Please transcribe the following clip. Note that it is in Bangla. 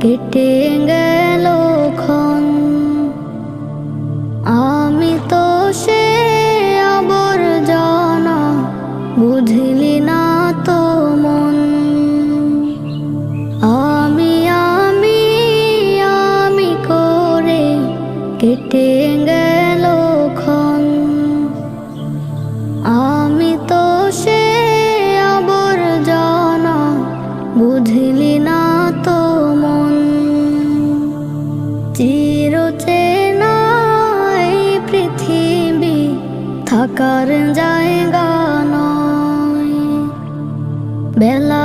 কেটে গেল ক্ষণ। আমি তো সে আবর্জনা, বুঝলি না তো মন। আমি আমি আমি করে কেটে গেল ক্ষণ। আমি তো সে আবর্জনা, বুঝলি না তো মন। চিরচেনা এই পৃথিবী থাকার জায়গা নয়, বেলা